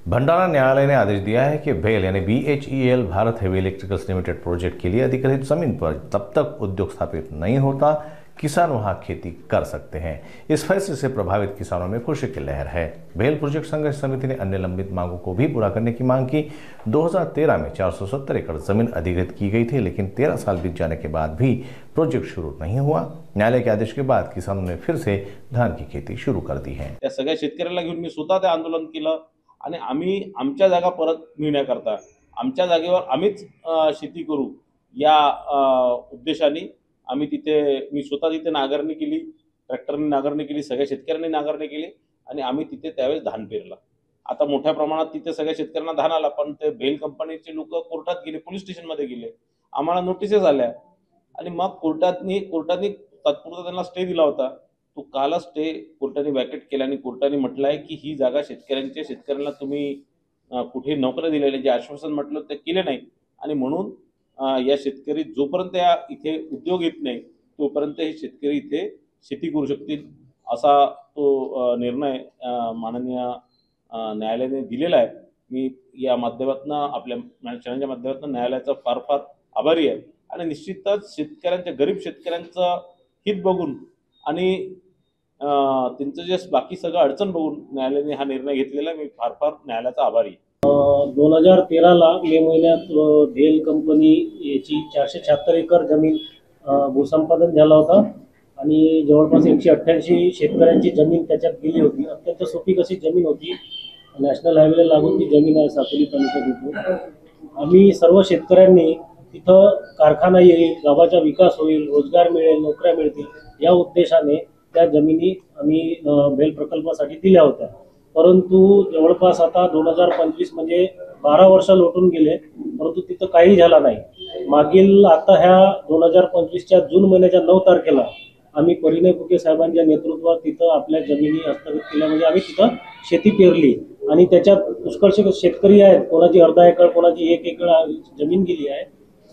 भंडारा न्यायालय ने आदेश दिया है कि भेल यानी BHEL Bharat Heavy Electricals Limited project के लिए अधिग्रहित जमीन पर तब तक उद्योग स्थापित नहीं होता किसान वहां खेती कर सकते हैं। इस फैसले से प्रभावित किसानों में खुशी की लहर है। भेल प्रोजेक्ट संघर्ष समिति ने अन्य लंबित मांगों को भी पूरा करने की मांग की। 2013 में 470 एकड़ जमीन अधिग्रहित की गई थी, लेकिन 13 साल बीत जाने के बाद भी प्रोजेक्ट शुरू नहीं हुआ। न्यायालय के आदेश के बाद किसानों ने फिर से धान की खेती शुरू कर दी है। त्या सगळ्या शेतकऱ्यांना घेऊन मी स्वतः ते आंदोलन केलं आणि आम्ही आमच्या जागा परत मिळण्याकरता आमच्या जागेवर आम्हीच शेती करू या उद्देशाने आम्ही मी स्वतः तिथे नांगरणी केली, ट्रॅक्टरने नांगरणी केली, सगळ्या शेतकऱ्यांनी नांगरणी केली आणि आम्ही तिथे त्यावेळेस धान पेरलं। आता मोठ्या प्रमाणात तिथे सगळ्या शेतकऱ्यांना धान आला, पण ते भेल कंपनीचे लोक कोर्टात गेले, पोलीस स्टेशनमध्ये गेले, आम्हाला नोटिसेस आल्या आणि मग कोर्टाने तात्पुरता त्यांना स्टे दिला होता। तो कालच स्टे कोर्टाने वॅकेट केला आणि कोर्टाने म्हटलं आहे की ही जागा शेतकऱ्यांना तुम्ही कुठे नोकऱ्या दिलेल्या जे आश्वासन म्हटलं ते केले नाही आणि म्हणून या शेतकरी जोपर्यंत या इथे उद्योग येत नाही तोपर्यंत हे शेतकरी इथे शेती करू शकतील असा तो निर्णय माननीय न्यायालयाने दिलेला आहे। मी या माध्यमातून आपल्या चॅनलच्या माध्यमातून न्यायालयाचा फार फार आभारी आहे आणि निश्चितच गरीब शेतकऱ्यांचं हित बघून आणि त्यांचं जे बाकी सगळं अडचण बघून न्यायालयाने हा निर्णय घेतलेला मी फार फार न्यायालयाचा आभारी आहे। 2013ला मे महिन्यात भेल कंपनी याची 476 एकर जमीन भूसंपादन झाला होता आणि जवळपास 188 शेतकऱ्यांची जमीन त्याच्यात गेली होती। अत्यंत सोपी कशी जमीन होती, नॅशनल हायवेला लागून ती जमीन आहे, साकोली तालुक्यात होतो। आम्ही सर्व शेतकऱ्यांनी तिथं कारखाना येईल, गावाचा विकास होईल, रोजगार मिळेल, नोकऱ्या मिळतील या उद्देशाने त्या जमिनी आम्ही भेल प्रकल्पासाठी दिल्या होत्या। परंतु जवळपास आता 2025 म्हणजे 12 वर्ष लोटून गेले, परंतु तिथं काही झाला नाही। मागील आता ह्या 2025च्या जून महिन्याच्या 9 तारखेला आम्ही परिणय फुके साहेबांच्या नेतृत्वात तिथं आपल्या जमिनी हस्तगत केल्या, म्हणजे आम्ही तिथं शेती पेरली आणि त्याच्यात पुष्कळशे शेतकरी आहेत, कोणाची अर्धा एकर, कोणाची 1 एकर जमीन गेली आहे।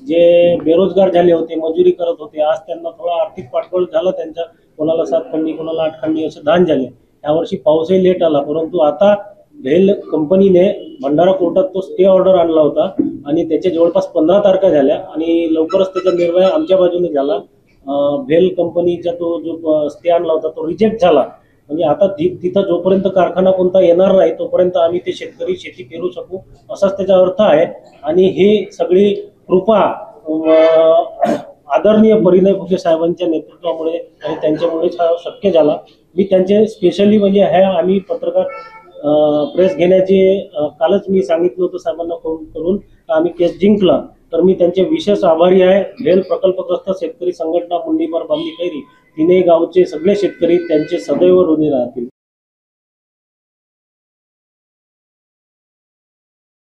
जे बेरोजगार झाले होते, मजुरी करत होते, आज त्यांना थोडा आर्थिक पाठबळ झाला, त्यांच्या कोणाला 7 खंडी, कोणाला 8 खंडी असे धान झाले। यावर्षी पाऊसही लेट आला, परंतु आता भेल कंपनीने भंडारा कोर्टात तो स्टे ऑर्डर आणला होता आणि त्याच्या जवळपास 15 तारखा झाल्या आणि लवकरच त्याचा निर्णय आमच्या बाजूने झाला। भेल कंपनीचा तो जो स्टे आणला होता तो रिजेक्ट झाला, म्हणजे आता तिथं जोपर्यंत कारखाना कोणता येणार नाही तोपर्यंत आम्ही ते शेतकरी शेती पेरू शकू असाच त्याचा अर्थ आहे। आणि ही सगळी कृपा आदरणीय परिणय फुके साहेबांच्या नेतृत्वामुळे आणि त्यांच्यामुळेच हा शक्य झाला। मी त्यांचे स्पेशली म्हणजे आम्ही पत्रकार प्रेस घेण्याचे कालच मी सांगितलं होतं साहेबांना फोन करून, आम्ही केस जिंकला, तर मी त्यांचे विशेष आभारी आहे। भेल प्रकल्पग्रस्त शेतकरी संघटना, मुंडीमार, बामणी, कैरी, तिन्ही गावचे सगळे शेतकरी त्यांचे सदैव ऋणी राहतील।